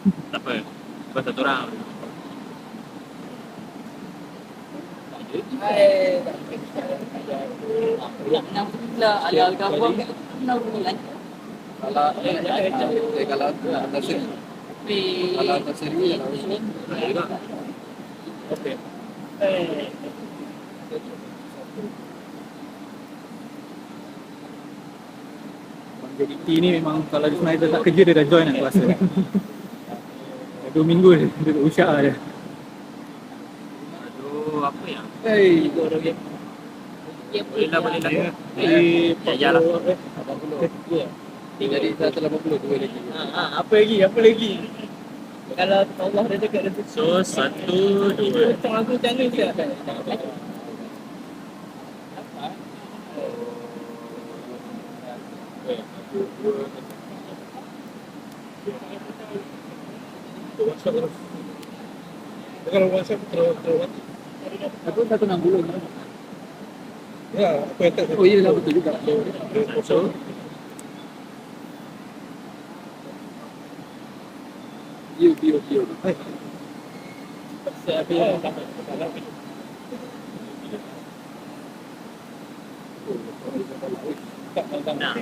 Tak apa. Kau satu orang. Hai. Nak menang pula. Alah, gambar menang pula. Kalau aku atas seri. Kalau atas seri, Okey. Abang JDT ni memang kalau di Sniper tak kerja dia dah join aku rasa. 2 minggu dia duduk usyak je. Aduh, apa ya? Hei. Boleh lah. Ya lah. 80. Jadi 182 lagi. Apa lagi? Kalau Allah dah cakap dah tu. So, 1, 2. Macam aku macam ni je. Kalau WhatsApp terus. Aku 160. Ya, apa yang tak? Oh iyalah betul juga. So, View. nah.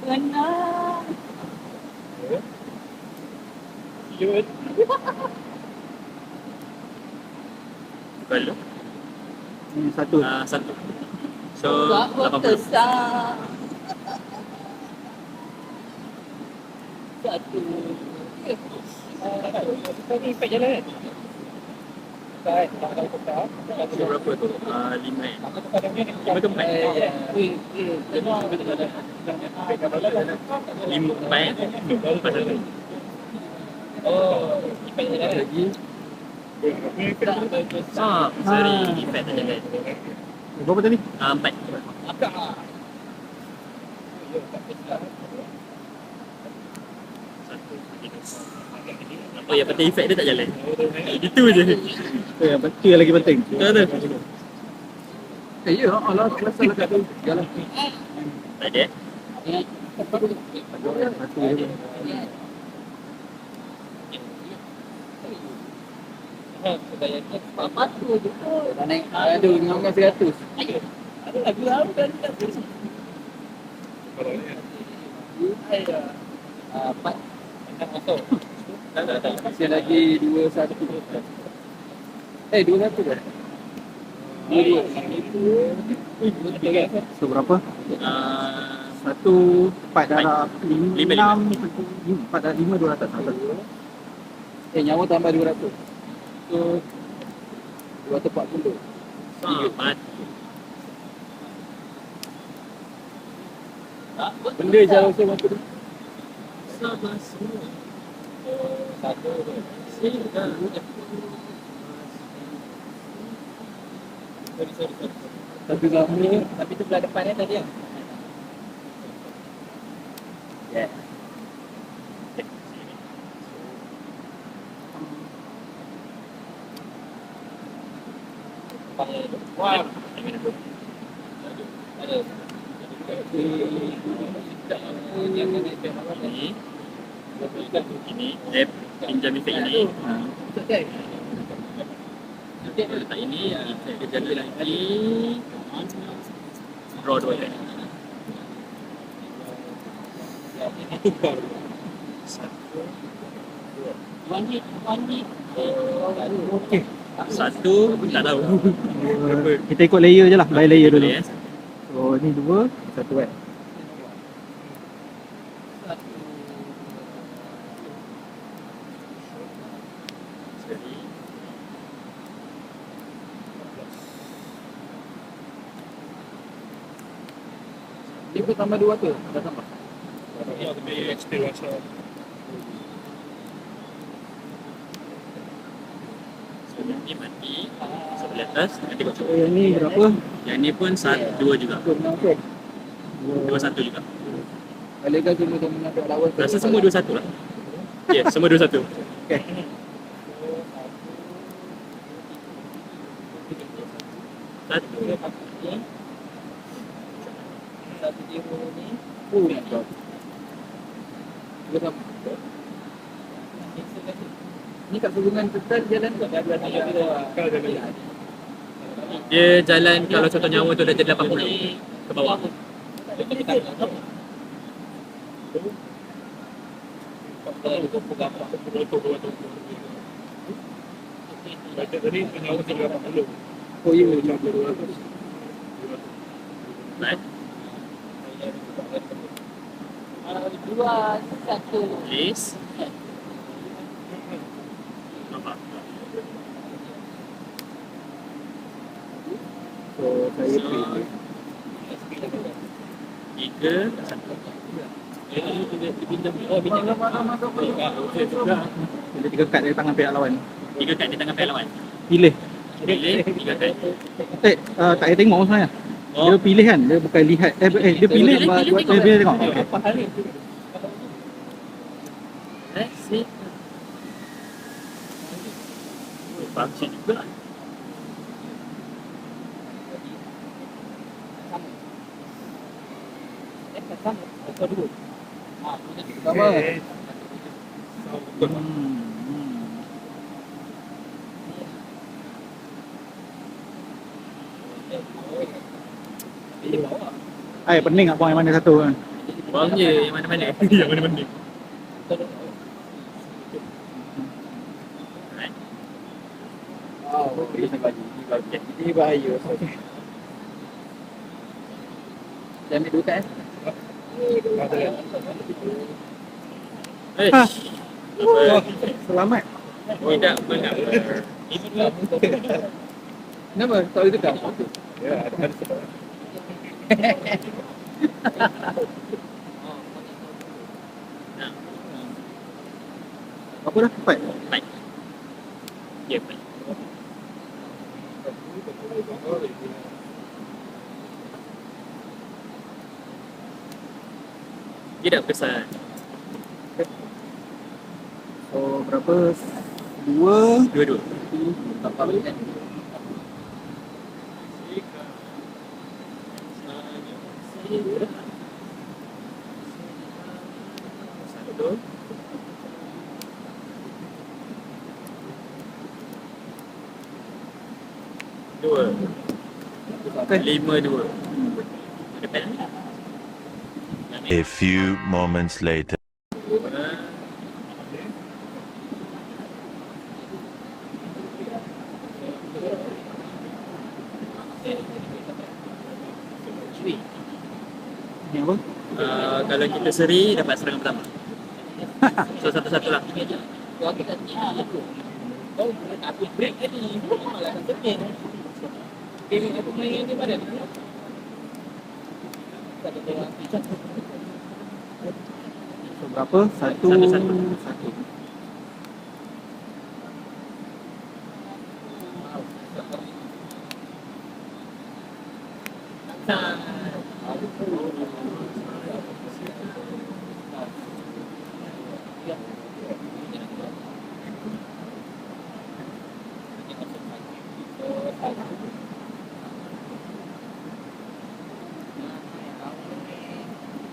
Benar. Bukan lu. Satu. 1. So, Buat 80. besar. Satu. Ini impact jalan kan? Tak, kalau tetap. So, berapa tu? 5 eh? 5 ke 4? 5, 4 eh? 4 satu. Oh, impact jalan lagi. Sorry, effect tak jalan. Berapa tadi? 4. Apa yang penting effect dia tak jalan. Itu je. Itu yang lagi penting. Betul. Ya, Allah kuasa lah kat tu. Jalan. Tak ada. Satu je. Apa tu je tu? Dah naik. Aduh, 1500. Ada lagu apa tadi tak boleh. Empat. Tak. Masih lagi 21. 21 ke? 22. So berapa? Ah, 4 darab Lima. 4 darab 5 200 Nyawa tambah 200. So 240. Empat. Benda jalan usaha mampu tu. Sama semua. Satu. Satu gambar. Tapi tu belah depan tadi kan? Yeah. Wah, Ini pinjam efek ini. Letak ini, efek dia jaga lagi. Draw 2 efek. Okey. Satu, tak tahu. Kita ikut layer je lah, by layer dulu. Boleh, eh? So ni 2, 1 kan. Dia pun tambah 2 tu. Dah tambah. ya, lebih extra rasa. So, yang ni mati. Sebelah atas, nanti kau So cuba. yang ni berapa? Yang ni pun 2 juga. 2-1 juga. Alegan cuma dia mengadap lawan. Rasa semua 2-1 lah. Ya, semua 2-1. Okay. Satu. Satu hero ni Oh my god. Ni kat hubungan total jalan tu ada Kau jalan. Dia jalan kalau contoh nyawa tu dah jadi 80 ke bawah. Baca tadi penyawa 80. Oh ya, 52. Right? 2, 1. Please. Nampak? So saya So, pilih 3, 1. Bila 3 kad dari tangan pihak lawan. 3 kad di tangan pihak lawan. Pilih. Pilih 3 kad. Tak payah tengok sebenarnya. Oh. Dia pilih kan, dia bukan lihat. Dia pilih. Dia pilih tengok. Okay. Apa hal ni? Let's see. Function juga. Sama. Okay. Ai pening nak buang yang mana satu kan. Buang je yang mana-mana. Yang mana-mana. Right. Wow, ini bahaya. Jangan ambil 2 kad eh. Eh. Ha. Apa? Selamat. Tidak mengapa. Kenapa? Tak boleh tukar? Ya, ada sebab. Apa dah? 4? Baik. Ya, baik. Tidak pesan. So berapa? 2. Dua-dua. Tak tahu kan. Satu. Dua. Okay. 5-2. Depan. A few moments later. Ni apa? Kalau kita seri dapat serangan pertama. So satu-satu lah. So berapa? 1. Satu-satu. 1.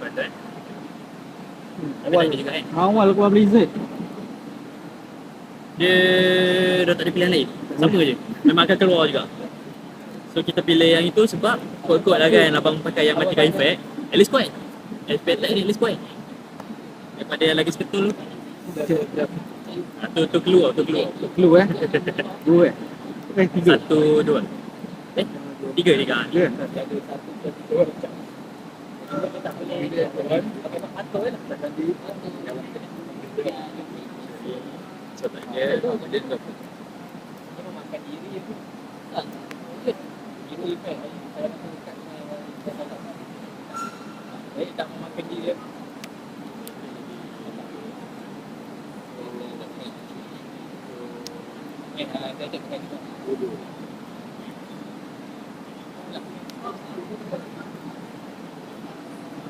Betul eh? Awal Ada juga kan? Awal keluar Blizzard. Dia dah tak ada pilihan lain. Sama je. Memang akan keluar juga. So kita pilih yang itu sebab kot-kot lah kan abang pakai yang matikan effect. At least kuat. Effect tak ni at least kuat. Daripada yang lagi seketul. Tu keluar, tu keluar. Clue eh. 2 eh. 3. 1, 2. 3. Ya. So tak ada.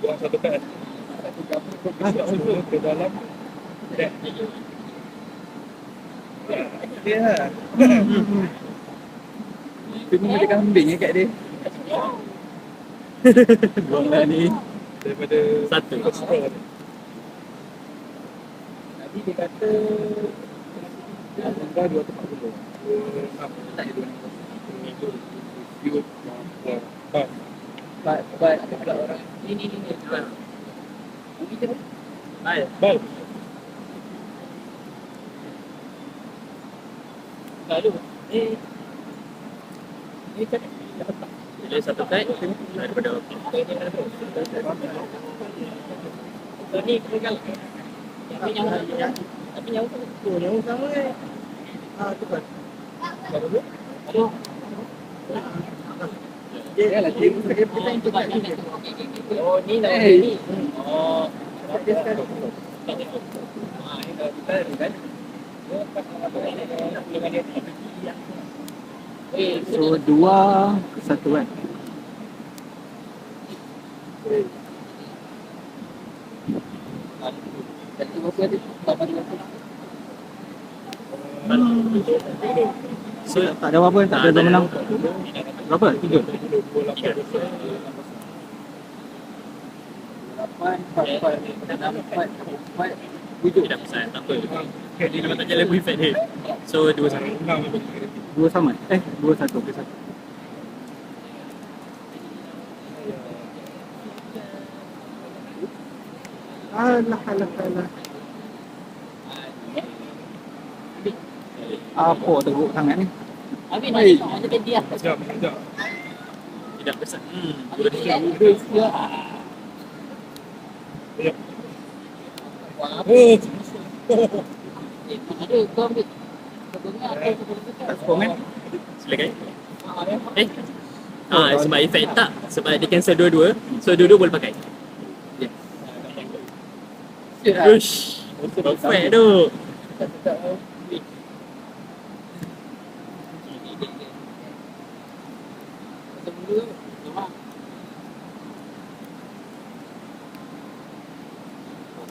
Buang satu kad. Semua ke dalam deck. Ya. Kena macam kambing kat dia. Buanglah ni. daripada Satu. Explore. Tadi dia kata Dah 240. 26. Tak ada. View. But dekat orang ni jual. Ini je. Baik. Baik. lalu ni kan Bila satu kait daripada okey. ni kan tapi yang tu yang sama tu kan Dia lah dia kita input ni. oh ni nak ni oh Dia sekarang ini kalau kita kan dia pas apa dengan dia So 2 ke 1 kan? satu berapa dia? 80. So Tak ada apa-apa, tak ada menang. Berapa? 3. 8, 4, 4, 7. tidak besar, tak apa. Dia memang tak jalan level effect dia. So 2-1. 2 sama? 2-1. Alah. Apa teruk sangat ni? Habis nak tengok macam tadi lah. Sekejap. Tidak besar. Habis dia dia ada kau ambil. Kau dengar atau Tak sepong kan? Silakan. Sebab efek tak. Sebab dia cancel dua-dua. So dua-dua boleh pakai. Ush. Perfect tu.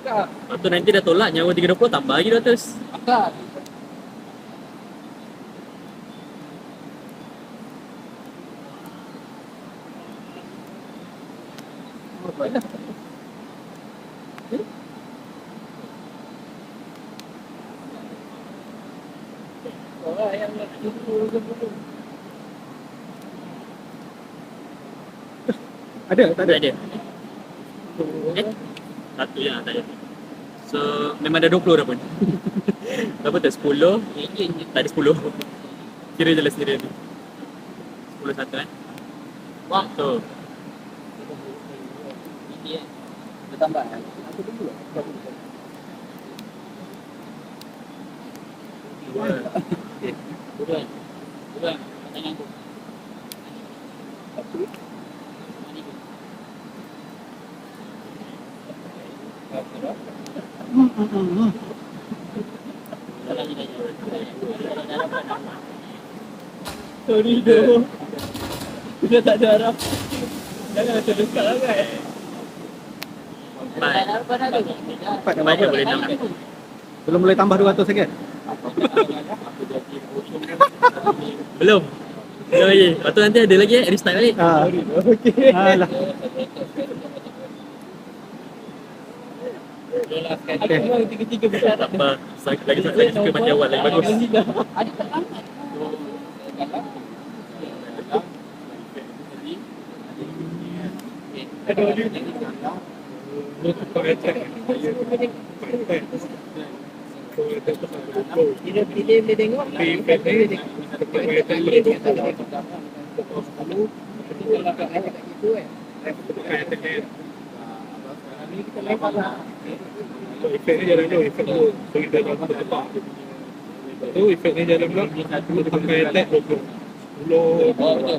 Lepas tu nanti dah tolak nyawa 320 tambah lagi 200. Akak. orang yang nak jumpa Ada? Tak ada? Tak ada. Satu je lah tak ada. So memang dah 20 dah pun. Berapa tu? 10? Tak ada 10. Kira je lah sendiri tu. 10 satu kan? Wah, So ini dia tambah. Buruan. Tangan tu. sorry doh. Sudah tak ada harap. Jangan macam dekat lah kan. Baik. Empat dah Baik berapa? boleh 6. Belum boleh tambah 200 second? Belum. Belum lagi. Lepas tu nanti ada lagi restart balik. Okey. Alah. Aku memang tiga-tiga besar Tak apa. Lagi suka mati awal lagi bagus. Adik tak lambat. Bila boleh tengok Efek ni jalan dulu, efek tu. So kita dah bertebak. Tu efek ni jalan dulu. Kita pakai attack 20. 10. Oh, betul.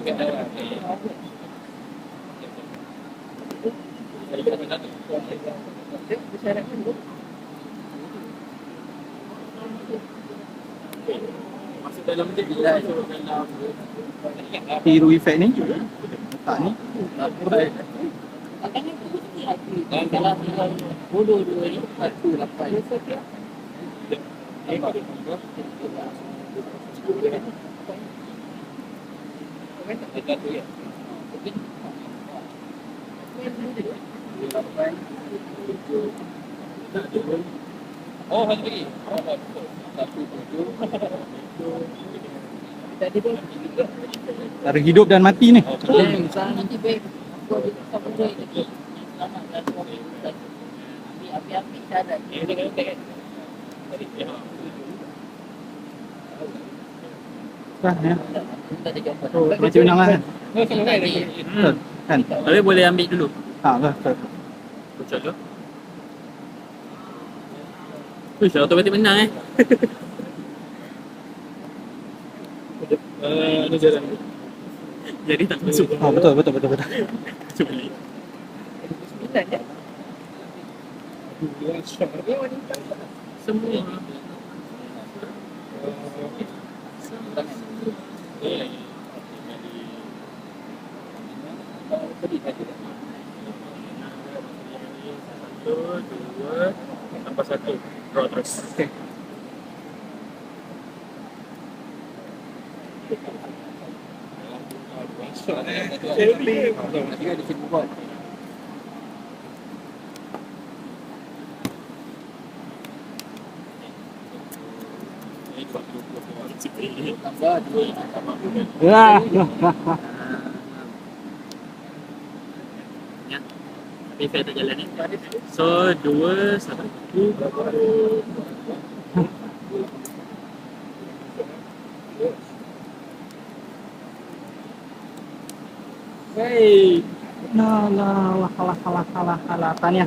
Masuk dalam je bila Tiru efek ni. Letak ni. Tangan tu mesti hati. Kalau bodoh dua ni, satu lapan. Oh, satu lagi. Satu tujuh. Tadi pun Cara hidup dan mati ni. nanti baik. Aku ada satu baik lagi. Selamat dan semoga api-api syarat. Dah ya. Tak ada jawapan. Oh, macam menang lah kan? Tadi Betul. Kan? Tapi boleh ambil dulu. Betul. Kocok dulu. Wih, automatik menang Ni jalan. Jadi tak masuk. Betul. Cuba balik. Dua shot. Semua. Satu, dua, tambah satu. Draw terus. Okay. Shot Nanti kan di sini buat. Tambah dua. Wah. Ya. Tapi fair tak jalan So, dua, satu. Hey. Kalah. Tanya.